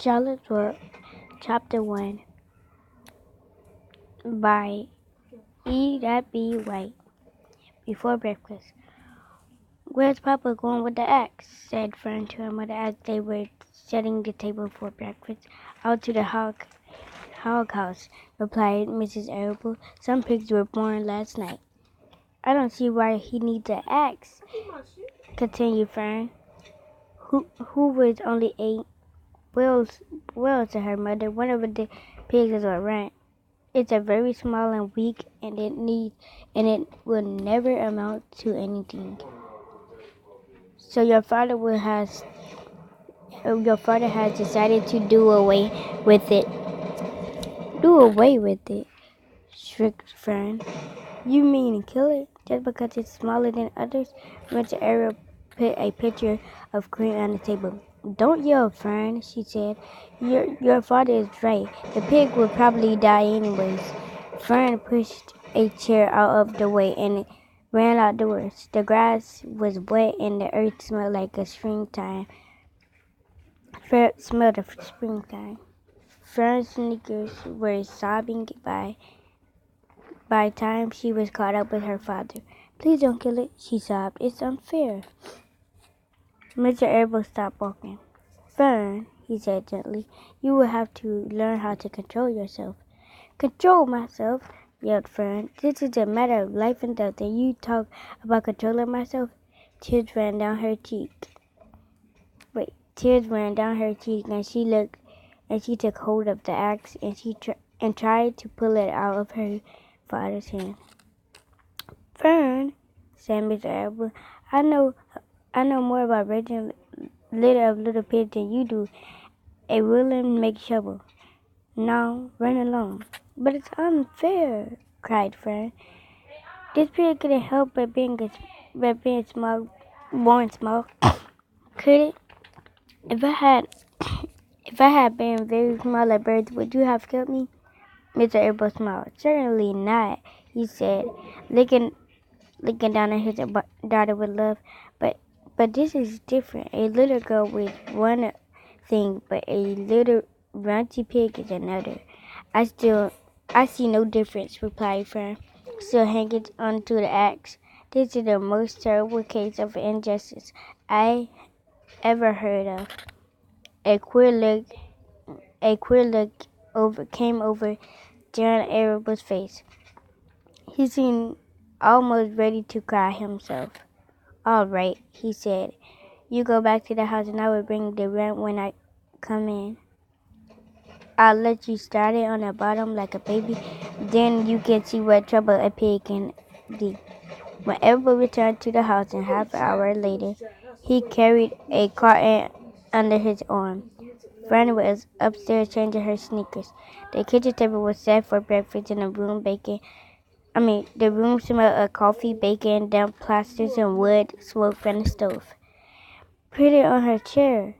Charlotte's Web, Chapter 1, by E.B. White. Before breakfast. "Where's Papa going with the axe?" said Fern to her mother as they were setting the table for breakfast. "Out to the hog house," replied Mrs. Arable. "Some pigs were born last night." "I don't see why he needs an axe," continued Fern, who was only 8. Well, said her mother, "one of the pigs is a rat. It's a very small and weak, and it will never amount to anything. So your father has decided to do away with it." "Do away with it?" shrieked Fern. "You mean kill it, just because it's smaller than others?" Mr. Arrow put a pitcher of cream on the table. "Don't yell, Fern," she said. Your father is right. The pig will probably die anyways." Fern pushed a chair out of the way and ran outdoors. The grass was wet and the earth smelled like springtime. Fern's sneakers were sobbing by the time she was caught up with her father. "Please don't kill it," she sobbed. "It's unfair." Mr. Arable stopped walking. "Fern," he said gently, "you will have to learn how to control yourself." "Control myself?" yelled Fern. "This is a matter of life and death, and you talk about controlling myself?" Tears ran down her cheek, and she took hold of the axe and tried to pull it out of her father's hand. "Fern," said Mr. Arable, I know more about raising litter of little pigs than you do. A willing makes trouble. Now run along." "But it's unfair," cried Fern. "This pig couldn't help but being small, born small, could it? If I had been very small like birds, would you have killed me?" Mr. Arable smiled. "Certainly not," he said, looking down at his daughter with love. But this is different. A little girl is one thing, but a little runty pig is another." I see no difference," replied Fern, still hanging onto the axe. "This is the most terrible case of injustice I ever heard of." A queer look came over John Arable's face. He seemed almost ready to cry himself. "All right," he said. "You go back to the house and I will bring the rent when I come in. I'll let you start it on the bottom like a baby. Then you can see what trouble a pig can do." When Abel returned to the house and half an hour later, he carried a carton under his arm. Fern was upstairs changing her sneakers. The kitchen table was set for breakfast and the room smelled of coffee, bacon, damp plasters, and wood smoke from the stove. "Put it on her chair,"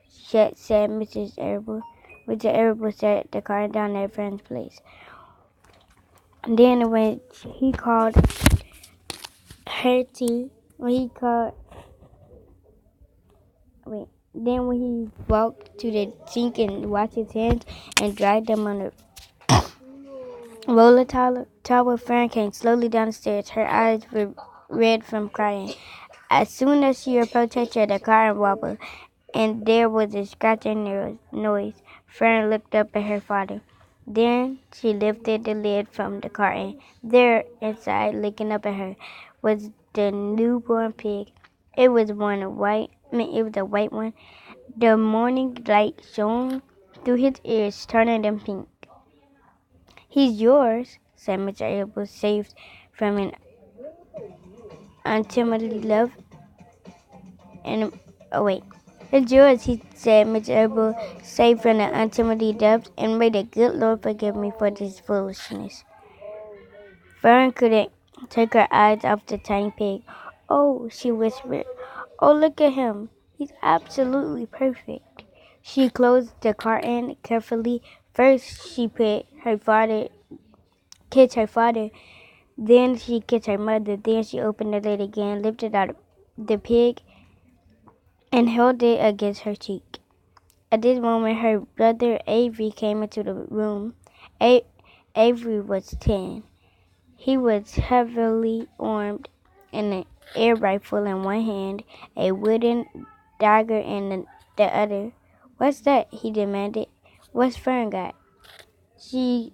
said Mrs. Arable. Mr. Arable set the carton down at Fern's place. Then when he walked to the sink and washed his hands and dried them on the roller towel, Fern came slowly down the stairs. Her eyes were red from crying. As soon as she approached her chair, the carton wobbled, and there was a scratching noise. Fern looked up at her father. Then she lifted the lid from the carton. There, inside, looking up at her, was the newborn pig. It was a white one. The morning light shone through his ears, turning them pink. "He's yours," said Mr. Abel, saved from an untimely love. "It's yours," he said, Mr. Abel, saved from an untimely death, "and may the good Lord forgive me for this foolishness." Fern couldn't take her eyes off the tiny pig. "Oh," she whispered. "Oh, look at him. He's absolutely perfect." She closed the carton carefully. First, she kissed her father. Then she kissed her mother. Then she opened the lid again, lifted out the pig, and held it against her cheek. At this moment, her brother Avery came into the room. Avery was 10. He was heavily armed and an air rifle in one hand, a wooden dagger in the other. "What's that?" he demanded. "What's Fern got?" She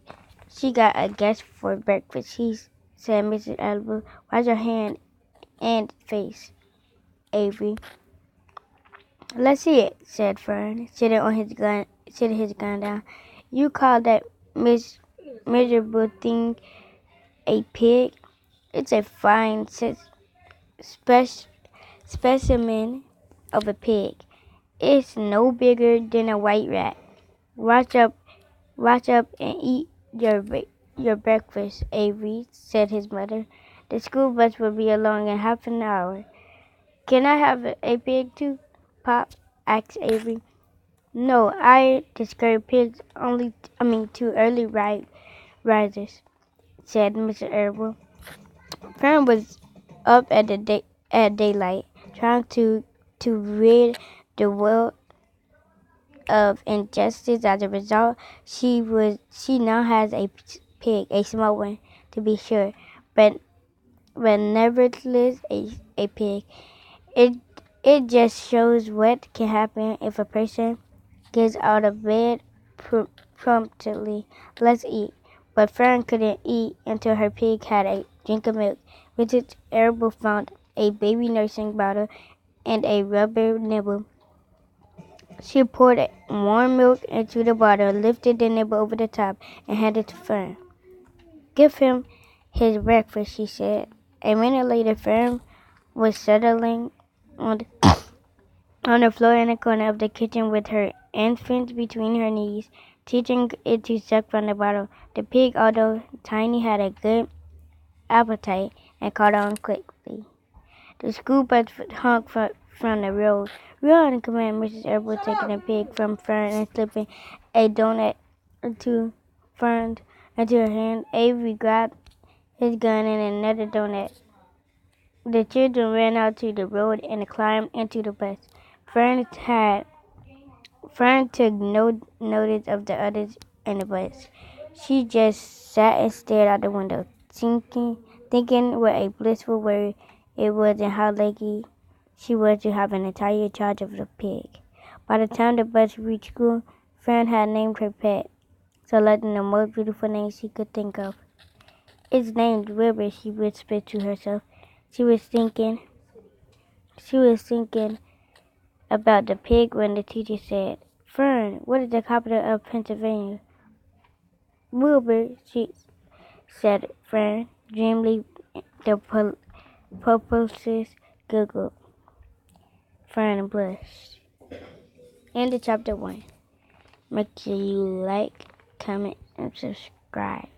got a guest for breakfast," said Mrs. Elwood. "Wash your hand and face, Avery." "Let's see it," said Fern, sitting his gun down. "You call that miserable thing a pig? It's a fine specimen of a pig. It's no bigger than a white rat. Watch up and eat your breakfast, Avery," said his mother. "The school bus will be along in half an hour." "Can I have a pig too, Pop?" asked Avery. "No, I discourage pigs to early risers," said Mr. Errol. Fern was up at daylight, trying to rid the world of injustice. As a result, she now has a pig, a small one, to be sure, but nevertheless a pig. It just shows what can happen if a person gets out of bed promptly. "Let's eat." But Fern couldn't eat until her pig had a drink of milk. Mrs. Arable found a baby nursing bottle and a rubber nibble. She poured warm milk into the bottle, lifted the nibble over the top, and handed it to Fern. "Give him his breakfast," she said. A minute later, Fern was settling on the floor in the corner of the kitchen with her infant between her knees, teaching it to suck from the bottle. The pig, although tiny, had a good appetite and caught on quickly. The school bus hung from the road. "Run!" commanded Mrs. Elwood, taking a pig from Fern and slipping a donut into her hand. Avery grabbed his gun and another donut. The children ran out to the road and climbed into the bus. Fern took no notice of the others in the bus. She just sat and stared out the window, thinking what a blissful word it was and how lucky she was to have an entire charge of the pig. By the time the bus reached school, Fern had named her pet, selecting the most beautiful name she could think of. "It's named River," she whispered to herself. She was thinking about the pig when the teacher said, "Fern, what is the capital of Pennsylvania?" "Wilbur," said Fern, dreamily. The purposes giggled. Fern blushed. End of chapter 1. Make sure you like, comment, and subscribe.